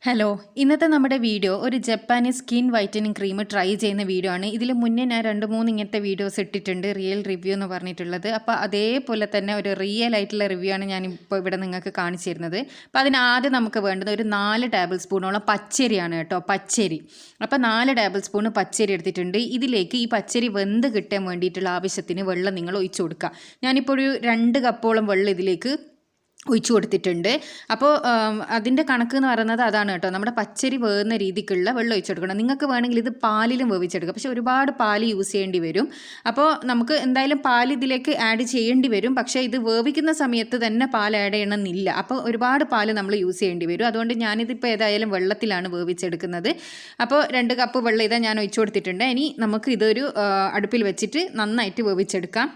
Hello, ഇന്നത്തെ നമ്മുടെ video ഒരു Japanese skin whitening cream try ചെയ്യുന്ന വീഡിയോ ആണ്. ഇതിൽ മുന്നേ ഞാൻ 2-3 ഇങ്ങനത്തെ വീഡിയോസ് ഇട്ടിട്ടുണ്ട്, റിയൽ റിവ്യൂ എന്ന് പറഞ്ഞിട്ടുള്ളത്. അപ്പോൾ അതേപോലെ തന്നെ ഒരു റിയൽ ആയിട്ടുള്ള റിവ്യൂ ആണ് ഞാനിപ്പോൾ ഇവിടെ നിങ്ങൾക്ക് കാണിച്ചു തരുന്നത്. അപ്പോൾ അതിനാദ്യം നമുക്ക് വേണ്ടത് ഒരു 4 ടേബിൾ സ്പൂണോളം പച്ചരിയാണ് കേട്ടോ, പച്ചരി. അപ്പോൾ 4 ടേബിൾ സ്പൂൺ പച്ചരി എടുത്തിട്ടുണ്ട്. ഇതിലേക്ക് ഈ പച്ചരി വെന്ത് കിട്ടാൻ വേണ്ടിയിട്ടുള്ള ആവശ്യത്തിന് വെള്ളം നിങ്ങൾ ഒഴിച്ചു കൊടുക്കുക. ഞാനിപ്പോൾ ഒരു 2 കപ്പോളം വെള്ളം ഇതിലേക്ക് ഒഴിച്ചു കൊടുത്തിട്ടുണ്ട്. അപ്പോൾ അതിൻ്റെ കണക്ക് എന്ന് പറയുന്നത് അതാണ് കേട്ടോ, നമ്മുടെ പച്ചരി വേവുന്ന രീതിക്കുള്ള വെള്ളം ഒഴിച്ചു കൊടുക്കണം. നിങ്ങൾക്ക് വേണമെങ്കിൽ ഇത് പാലിലും വേവിച്ചെടുക്കാം, പക്ഷേ ഒരുപാട് പാൽ യൂസ് ചെയ്യേണ്ടി വരും. അപ്പോൾ നമുക്ക് എന്തായാലും പാൽ ഇതിലേക്ക് ആഡ് ചെയ്യേണ്ടി വരും, പക്ഷേ ഇത് വേവിക്കുന്ന സമയത്ത് തന്നെ പാൽ ആഡ് ചെയ്യണമെന്നില്ല. അപ്പോൾ ഒരുപാട് പാൽ നമ്മൾ യൂസ് ചെയ്യേണ്ടി വരും. അതുകൊണ്ട് ഞാനിതിപ്പോൾ ഏതായാലും വെള്ളത്തിലാണ് വേവിച്ചെടുക്കുന്നത്. അപ്പോൾ 2 കപ്പ് വെള്ളം ഇതാ ഞാൻ ഒഴിച്ചു കൊടുത്തിട്ടുണ്ട്. ഇനി നമുക്ക് ഇതൊരു അടുപ്പിൽ വെച്ചിട്ട് നന്നായിട്ട് വേവിച്ചെടുക്കാം.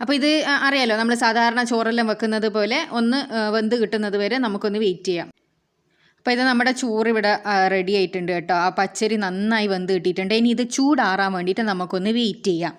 അപ്പോൾ ഇത് അറിയാലോ, നമ്മൾ സാധാരണ ചോറെല്ലാം വെക്കുന്നത് പോലെ ഒന്ന് വെന്ത് കിട്ടുന്നത് വരെ നമുക്കൊന്ന് വെയിറ്റ് ചെയ്യാം. അപ്പോൾ ഇത് നമ്മുടെ ചോറ് ഇവിടെ റെഡി ആയിട്ടുണ്ട് കേട്ടോ. ആ പച്ചരി നന്നായി വെന്ത് കിട്ടിയിട്ടുണ്ട്. ഇനി ഇത് ചൂടാറാൻ വേണ്ടിയിട്ട് നമുക്കൊന്ന് വെയിറ്റ് ചെയ്യാം.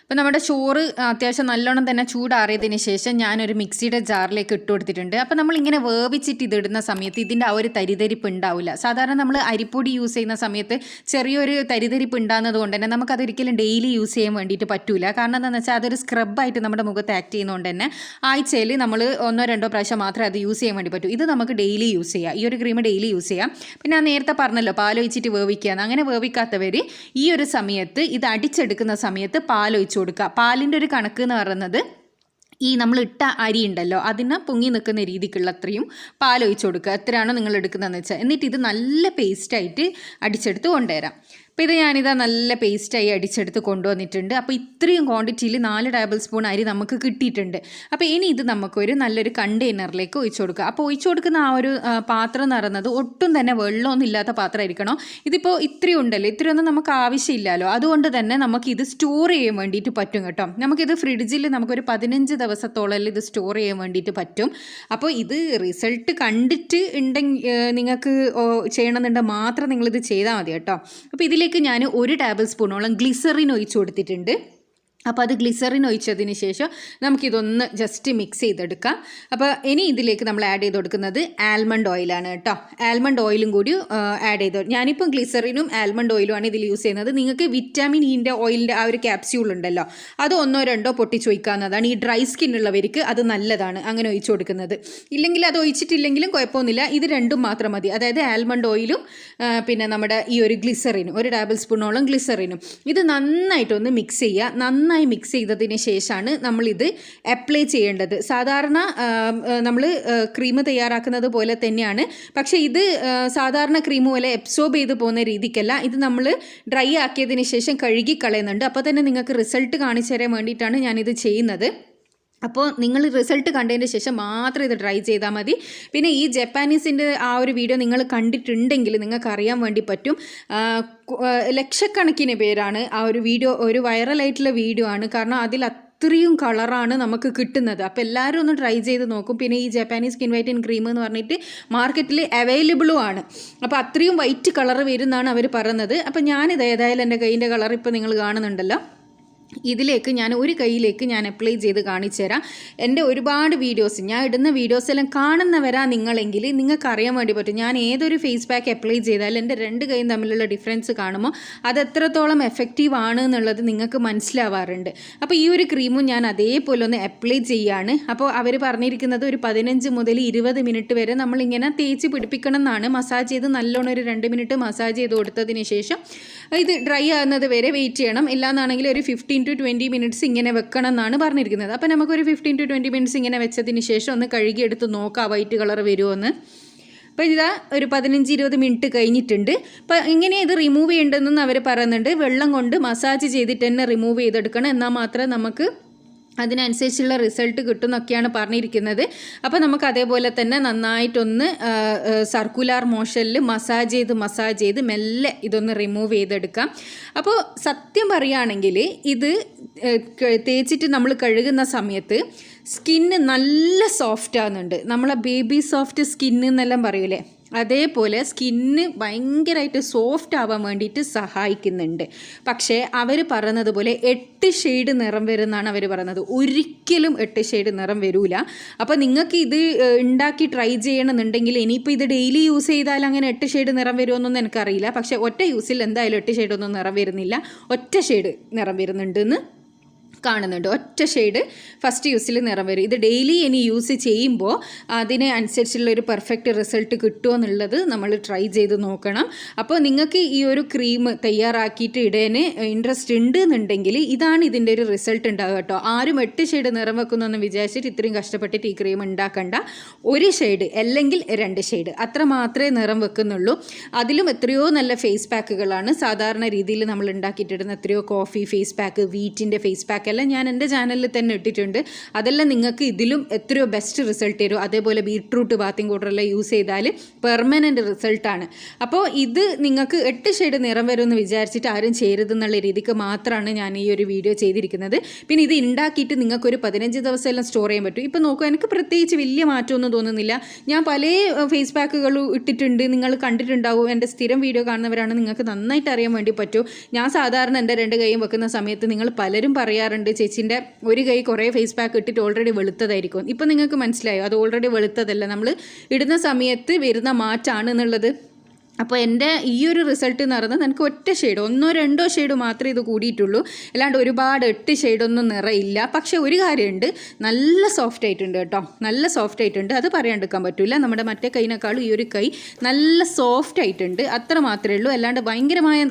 അപ്പോൾ നമ്മുടെ ചോറ് അത്യാവശ്യം നല്ലോണം തന്നെ ചൂടാറിയതിന് ശേഷം ഞാനൊരു മിക്സിയുടെ ജാറിലേക്ക് ഇട്ട് കൊടുത്തിട്ടുണ്ട്. അപ്പോൾ നമ്മളിങ്ങനെ വേവിച്ചിട്ട് ഇതിടുന്ന സമയത്ത് ഇതിൻ്റെ ആ ഒരു തരിതരിപ്പ് ഉണ്ടാവില്ല. സാധാരണ നമ്മൾ അരിപ്പൊടി യൂസ് ചെയ്യുന്ന സമയത്ത് ചെറിയൊരു തരിതരിപ്പ് ഉണ്ടാകുന്നത് കൊണ്ട് തന്നെ നമുക്കതൊരിക്കലും ഡെയിലി യൂസ് ചെയ്യാൻ വേണ്ടിയിട്ട് പറ്റില്ല. കാരണം എന്താണെന്ന് വെച്ചാൽ അതൊരു സ്ക്രബായിട്ട് നമ്മുടെ മുഖത്ത് ആക്ട് ചെയ്യുന്നതുകൊണ്ട് തന്നെ ആഴ്ചയിൽ നമ്മൾ 1-2 പ്രാവശ്യം മാത്രമേ അത് യൂസ് ചെയ്യാൻ വേണ്ടി പറ്റൂ. ഇത് നമുക്ക് ഡെയിലി യൂസ് ചെയ്യാം, ഈ ഒരു ക്രീം ഡെയിലി യൂസ് ചെയ്യാം. പിന്നെ ഞാൻ നേരത്തെ പറഞ്ഞല്ലോ പാലൊഴിച്ചിട്ട് വേവിക്കുകയാണ്. അങ്ങനെ വേവിക്കാത്തവർ ഈ ഒരു സമയത്ത് ഇത് അടിച്ചെടുക്കുന്ന സമയത്ത് പാലൊഴിച്ച് കൊടുക്കുക. പാലിൻ്റെ ഒരു കണക്ക് എന്ന് പറയുന്നത് ഈ നമ്മൾ ഇട്ട അരി ഉണ്ടല്ലോ അതിന് പൊങ്ങി നിൽക്കുന്ന രീതിക്കുള്ള അത്രയും പാലൊഴിച്ച് കൊടുക്കുക. എത്രയാണോ നിങ്ങൾ എടുക്കുന്നതെന്ന് വെച്ചാൽ. എന്നിട്ട് ഇത് നല്ല പേസ്റ്റായിട്ട് അടിച്ചെടുത്ത് കൊണ്ടുവരാം. അപ്പോൾ ഇത് ഞാനിതാ നല്ല പേസ്റ്റായി അടിച്ചെടുത്ത് കൊണ്ടുവന്നിട്ടുണ്ട്. അപ്പോൾ ഇത്രയും ക്വാണ്ടിറ്റിയിൽ 4 ടേബിൾ സ്പൂൺ അരി നമുക്ക് കിട്ടിയിട്ടുണ്ട്. അപ്പോൾ ഇനി ഇത് നമുക്കൊരു നല്ലൊരു കണ്ടെയ്നറിലേക്ക് ഒഴിച്ചു കൊടുക്കുക. അപ്പോൾ ഒഴിച്ചു കൊടുക്കുന്ന ആ ഒരു പാത്രം എന്ന് പറയുന്നത് ഒട്ടും തന്നെ വെള്ളമൊന്നും ഇല്ലാത്ത പാത്രമായിരിക്കണം. ഇതിപ്പോൾ ഇത്രയും ഉണ്ടല്ലോ, ഇത്രയൊന്നും നമുക്ക് ആവശ്യമില്ലല്ലോ. അതുകൊണ്ട് തന്നെ നമുക്കിത് സ്റ്റോർ ചെയ്യാൻ വേണ്ടിയിട്ട് പറ്റും കേട്ടോ. നമുക്കിത് ഫ്രിഡ്ജിൽ നമുക്കൊരു 15 ദിവസത്തോളം ഇത് സ്റ്റോർ ചെയ്യാൻ വേണ്ടിയിട്ട് പറ്റും. അപ്പോൾ ഇത് റിസൾട്ട് കണ്ടിട്ട് ഉണ്ടെങ്കിൽ നിങ്ങൾക്ക് ചെയ്യണമെന്നുണ്ടെങ്കിൽ മാത്രം നിങ്ങളിത് ചെയ്താൽ മതി കേട്ടോ. അപ്പോൾ ഇതിലേക്ക് ഞാൻ 1 ടേബിൾ സ്പൂണോളം ഗ്ലിസറിൻ ഒഴിച്ചു കൊടുത്തിട്ടുണ്ട്. അപ്പോൾ അത് ഗ്ലിസറിൻ ഒഴിച്ചതിന് ശേഷം നമുക്കിതൊന്ന് ജസ്റ്റ് മിക്സ് ചെയ്തെടുക്കാം. അപ്പോൾ ഇനി ഇതിലേക്ക് നമ്മൾ ആഡ് ചെയ്ത് കൊടുക്കുന്നത് ആൽമണ്ട് ഓയിലാണ് കേട്ടോ. ആൽമണ്ട് ഓയിലും കൂടി ആഡ് ചെയ്ത്, ഞാനിപ്പം ഗ്ലിസറിനും ആൽമണ്ട് ഓയിലുമാണ് ഇതിൽ യൂസ് ചെയ്യുന്നത്. നിങ്ങൾക്ക് വിറ്റാമിൻ ഇൻ്റെ ഓയിലിൻ്റെ ആ ഒരു ക്യാപ്സ്യൂൾ ഉണ്ടല്ലോ, അത് 1-2 പൊട്ടിച്ച് ഒഴിക്കാവുന്നതാണ്. ഈ ഡ്രൈ സ്കിന്നുള്ളവർക്ക് അത് നല്ലതാണ് അങ്ങനെ ഒഴിച്ചു കൊടുക്കുന്നത്. ഇല്ലെങ്കിൽ അത് ഒഴിച്ചിട്ടില്ലെങ്കിലും കുഴപ്പമൊന്നുമില്ല, ഇത് രണ്ടും മാത്രം മതി. അതായത് ആൽമണ്ട് ഓയിലും പിന്നെ നമ്മുടെ ഈ ഒരു ഗ്ലിസറിനും 1 ടേബിൾ സ്പൂണോളം ഗ്ലിസറിനും ഇത് നന്നായിട്ടൊന്ന് മിക്സ് ചെയ്യുക. നന്നായി മിക്സ് ചെയ്തതിന് ശേഷമാണ് നമ്മളിത് അപ്ലൈ ചെയ്യേണ്ടത്. സാധാരണ നമ്മൾ ക്രീം തയ്യാറാക്കുന്നത് പോലെ തന്നെയാണ്, പക്ഷേ ഇത് സാധാരണ ക്രീം പോലെ അബ്സോർബ് ചെയ്ത് പോകുന്ന രീതിക്കല്ല. ഇത് നമ്മൾ ഡ്രൈ ആക്കിയതിന് ശേഷം കഴുകി കളയുന്നുണ്ട്. അപ്പോൾ തന്നെ നിങ്ങൾക്ക് റിസൾട്ട് കാണിച്ചു തരാൻ വേണ്ടിയിട്ടാണ് ഞാനിത് ചെയ്യുന്നത്. അപ്പോൾ നിങ്ങൾ റിസൾട്ട് കണ്ടതിന് ശേഷം മാത്രം ഇത് ട്രൈ ചെയ്താൽ മതി. പിന്നെ ഈ ജപ്പാനീസിൻ്റെ ആ ഒരു വീഡിയോ നിങ്ങൾ കണ്ടിട്ടുണ്ടെങ്കിൽ നിങ്ങൾക്ക് അറിയാൻ വേണ്ടി പറ്റും, ലക്ഷക്കണക്കിന് പേരാണ് ആ ഒരു വീഡിയോ, ഒരു വൈറലായിട്ടുള്ള വീഡിയോ ആണ്. കാരണം അതിൽ അത്രയും കളറാണ് നമുക്ക് കിട്ടുന്നത്. അപ്പോൾ എല്ലാവരും ഒന്ന് ട്രൈ ചെയ്ത് നോക്കും. പിന്നെ ഈ ജപ്പാനീസ് സ്കിൻ വൈറ്റനിങ് ക്രീം എന്ന് പറഞ്ഞിട്ട് മാർക്കറ്റിൽ അവൈലബിളും ആണ്. അപ്പോൾ അത്രയും വൈറ്റ് കളർ വരുന്നതാണ് അവർ പറയുന്നത്. അപ്പോൾ ഞാനിത് ഏതായാലും എൻ്റെ കൈയിൻ്റെ കളർ ഇപ്പോൾ നിങ്ങൾ കാണുന്നുണ്ടല്ലോ, ഇതിലേക്ക് ഞാൻ ഒരു കൈയിലേക്ക് ഞാൻ അപ്ലൈ ചെയ്ത് കാണിച്ചു തരാം. എൻ്റെ ഒരുപാട് വീഡിയോസ്, ഞാൻ ഇടുന്ന വീഡിയോസ് എല്ലാം കാണുന്നവരാ നിങ്ങളെങ്കിൽ നിങ്ങൾക്ക് അറിയാൻ വേണ്ടി പറ്റും ഞാൻ ഏതൊരു ഫേസ് പാക്ക് അപ്ലൈ ചെയ്താലും എൻ്റെ 2 കൈയും തമ്മിലുള്ള ഡിഫറൻസ് കാണുമ്പോൾ അത് എത്രത്തോളം എഫക്റ്റീവ് ആണ് എന്നുള്ളത് നിങ്ങൾക്ക് മനസ്സിലാവാറുണ്ട്. അപ്പോൾ ഈ ഒരു ക്രീമും ഞാൻ അതേപോലെ ഒന്ന് അപ്ലൈ ചെയ്യാണ്. അപ്പോൾ അവർ പറഞ്ഞിരിക്കുന്നത് ഒരു 15 മുതൽ 20 മിനിറ്റ് വരെ നമ്മളിങ്ങനെ തേച്ച് പിടിപ്പിക്കണം എന്നാണ്. മസാജ് ചെയ്ത് നല്ലോണം ഒരു 2 മിനിറ്റ് മസാജ് ചെയ്ത് കൊടുത്തതിന് ശേഷം ഇത് ഡ്രൈ ആകുന്നത് വരെ വെയിറ്റ് ചെയ്യണം. ഇല്ലാന്നാണെങ്കിൽ ഒരു 15 to 20 മിനിറ്റ്സ് ഇങ്ങനെ വെക്കണം എന്നാണ് പറഞ്ഞിരിക്കുന്നത്. അപ്പോൾ നമുക്കൊരു 15 to 20 മിനിറ്റ്സ് ഇങ്ങനെ വെച്ചതിന് ശേഷം ഒന്ന് കഴുകിയെടുത്ത് നോക്കാം വൈറ്റ് കളർ വരുമോ എന്ന്. അപ്പോൾ ഇതാ ഒരു 15-20 മിനിറ്റ് കഴിഞ്ഞിട്ടുണ്ട്. അപ്പോൾ ഇങ്ങനെ ഇത് റിമൂവ് ചെയ്യേണ്ടതെന്ന് അവർ പറയുന്നുണ്ട്. വെള്ളം കൊണ്ട് മസാജ് ചെയ്തിട്ട് തന്നെ റിമൂവ് ചെയ്തെടുക്കണം, എന്നാൽ മാത്രമേ നമുക്ക് അതിനനുസരിച്ചുള്ള റിസൾട്ട് കിട്ടും എന്നൊക്കെയാണ് പറഞ്ഞിരിക്കുന്നത്. അപ്പോൾ നമുക്ക് അതേപോലെ തന്നെ നന്നായിട്ടൊന്ന് സർക്കുലാർ മോഷനിൽ മസാജ് ചെയ്ത് മെല്ലെ ഇതൊന്ന് റിമൂവ് ചെയ്തെടുക്കാം. അപ്പോൾ സത്യം പറയുകയാണെങ്കിൽ ഇത് തേച്ചിട്ട് നമ്മൾ കഴുകുന്ന സമയത്ത് സ്കിന്ന് നല്ല സോഫ്റ്റ് ആകുന്നുണ്ട്. നമ്മളെ ബേബി സോഫ്റ്റ് സ്കിന്ന് എന്നെല്ലാം പറയൂലേ, അതേപോലെ സ്കിന്ന് ഭയങ്കരമായിട്ട് സോഫ്റ്റ് ആവാൻ വേണ്ടിയിട്ട് സഹായിക്കുന്നുണ്ട്. പക്ഷേ അവർ പറയുന്നത് പോലെ 8 ഷെയ്ഡ് നിറം വരുമെന്നാണ് അവർ പറയുന്നത്. ഒരിക്കലും 8 ഷെയ്ഡ് നിറം വരില്ല. അപ്പോൾ നിങ്ങൾക്ക് ഇത് ഉണ്ടാക്കി ട്രൈ ചെയ്യണമെന്നുണ്ടെങ്കിൽ ഇനിയിപ്പോൾ ഇത് ഡെയിലി യൂസ് ചെയ്താൽ അങ്ങനെ 8 ഷെയ്ഡ് നിറം വരുമെന്നൊന്നും എനിക്കറിയില്ല. പക്ഷേ ഒറ്റ യൂസിൽ എന്തായാലും 8 ഷെയ്ഡൊന്നും നിറം വരുന്നില്ല. ഒറ്റ ഷെയ്ഡ് നിറം വരുന്നുണ്ടെന്ന് കാണുന്നുണ്ട്. ഒറ്റ ഷെയ്ഡ് ഫസ്റ്റ് യൂസിൽ നിറം വരും. ഇത് ഡെയിലി ഇനി യൂസ് ചെയ്യുമ്പോൾ അതിന് അനുസരിച്ചുള്ളൊരു പെർഫെക്റ്റ് റിസൾട്ട് കിട്ടുമോ എന്നുള്ളത് നമ്മൾ ട്രൈ ചെയ്ത് നോക്കണം. അപ്പോൾ നിങ്ങൾക്ക് ഈ ഒരു ക്രീം തയ്യാറാക്കിയിട്ട് ഇടാൻ ഇൻട്രസ്റ്റ് ഉണ്ട് എന്നുണ്ടെങ്കിൽ ഇതാണ് ഇതിൻ്റെ ഒരു റിസൾട്ട് ഉണ്ടാവുക കേട്ടോ. ആരും 8 ഷെയ്ഡ് നിറം വെക്കുന്നതെന്ന് വിചാരിച്ചിട്ട് ഇത്രയും കഷ്ടപ്പെട്ടിട്ട് ഈ ക്രീം ഉണ്ടാക്കണ്ട. 1 ഷെയ്ഡ് അല്ലെങ്കിൽ 2 ഷെയ്ഡ് അത്ര മാത്രമേ നിറം വെക്കുന്നുള്ളൂ. അതിലും എത്രയോ നല്ല ഫേസ് പാക്കുകളാണ് സാധാരണ രീതിയിൽ നമ്മൾ ഉണ്ടാക്കിയിട്ടിടുന്ന. എത്രയോ കോഫി ഫേസ് പാക്ക്, വീറ്റിൻ്റെ ഫേസ് പാക്ക് എല്ലാം ഞാൻ എൻ്റെ ചാനലിൽ തന്നെ ഇട്ടിട്ടുണ്ട്. അതെല്ലാം നിങ്ങൾക്ക് ഇതിലും എത്രയോ ബെസ്റ്റ് റിസൾട്ട് തരും. അതേപോലെ ബീട്രൂട്ട് ബാത്തിങ് പൗഡറെല്ലാം യൂസ് ചെയ്താൽ പെർമനൻറ്റ് റിസൾട്ടാണ്. അപ്പോൾ ഇത് നിങ്ങൾക്ക് 8 ഷെയ്ഡ് നിറം വരുമെന്ന് വിചാരിച്ചിട്ട് ആരും ചെയ്യരുതെന്നുള്ള രീതിക്ക് മാത്രമാണ് ഞാൻ ഈ ഒരു വീഡിയോ ചെയ്തിരിക്കുന്നത്. പിന്നെ ഇത് ഉണ്ടാക്കിയിട്ട് നിങ്ങൾക്കൊരു 15 ദിവസം എല്ലാം സ്റ്റോർ ചെയ്യാൻ പറ്റും. ഇപ്പോൾ നോക്കുക, എനിക്ക് പ്രത്യേകിച്ച് വലിയ മാറ്റമൊന്നും തോന്നുന്നില്ല. ഞാൻ പല ഫേസ് പാക്കുകളും ഇട്ടിട്ടുണ്ട്, നിങ്ങൾ കണ്ടിട്ടുണ്ടാവും. എൻ്റെ സ്ഥിരം വീഡിയോ കാണുന്നവരാണ്, നിങ്ങൾക്ക് നന്നായിട്ട് അറിയാൻ വേണ്ടി പറ്റും. ഞാൻ സാധാരണ എൻ്റെ 2 കൈയും വെക്കുന്ന സമയത്ത് നിങ്ങൾ പലരും പറയാറുണ്ട് ചേച്ചിൻ്റെ ഒരു കൈ കുറേ ഫേസ് പാക്ക് ഇട്ടിട്ട് ഓൾറെഡി വെളുത്തതായിരിക്കും. ഇപ്പം നിങ്ങൾക്ക് മനസ്സിലായോ അത് ഓൾറെഡി വെളുത്തതല്ല, നമ്മൾ ഇടുന്ന സമയത്ത് വരുന്ന മാറ്റമാണ് എന്നുള്ളത്. അപ്പോൾ എൻ്റെ ഈ ഒരു റിസൾട്ട് എന്ന് പറയുന്നത് എനിക്ക് ഒറ്റ ഷെയ്ഡ് 1-2 ഷെയ്ഡ് മാത്രമേ ഇത് കൂടിയിട്ടുള്ളൂ. അല്ലാണ്ട് ഒരുപാട് 8 ഷെയ്ഡൊന്നും നിറയില്ല. പക്ഷേ ഒരു കാര്യമുണ്ട്, നല്ല സോഫ്റ്റ് ആയിട്ടുണ്ട് കേട്ടോ, നല്ല സോഫ്റ്റ് ആയിട്ടുണ്ട്. അത് പറയാണ്ടിരിക്കാൻ പറ്റില്ല. നമ്മുടെ മറ്റേ കൈനേക്കാളും ഈ ഒരു കൈ നല്ല സോഫ്റ്റ് ആയിട്ടുണ്ട്, അത്ര മാത്രമേ ഉള്ളൂ. അല്ലാണ്ട് ഭയങ്കരമായ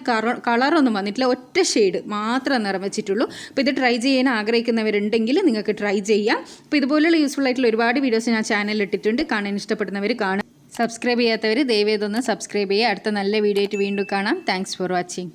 കളറൊന്നും വന്നിട്ടില്ല, ഒറ്റ ഷെയ്ഡ് മാത്രമേ നിറം വെച്ചിട്ടുള്ളൂ. അപ്പോൾ ഇത് ട്രൈ ചെയ്യാൻ ആഗ്രഹിക്കുന്നവരുണ്ടെങ്കിൽ നിങ്ങൾക്ക് ട്രൈ ചെയ്യാം. അപ്പോൾ ഇതുപോലെയുള്ള യൂസ്ഫുൾ ആയിട്ടുള്ള ഒരുപാട് വീഡിയോസ് ഞാൻ ചാനലിൽ ഇട്ടിട്ടുണ്ട്. കാണാൻ ഇഷ്ടപ്പെടുന്നവർ കാണും. സബ്സ്ക്രൈബ് ചെയ്യാത്തവർ ദയവേതൊന്ന് സബ്സ്ക്രൈബ് ചെയ്യുക. അടുത്ത നല്ല വീഡിയോ ആയിട്ട് വീണ്ടും കാണാം. Thanks for watching.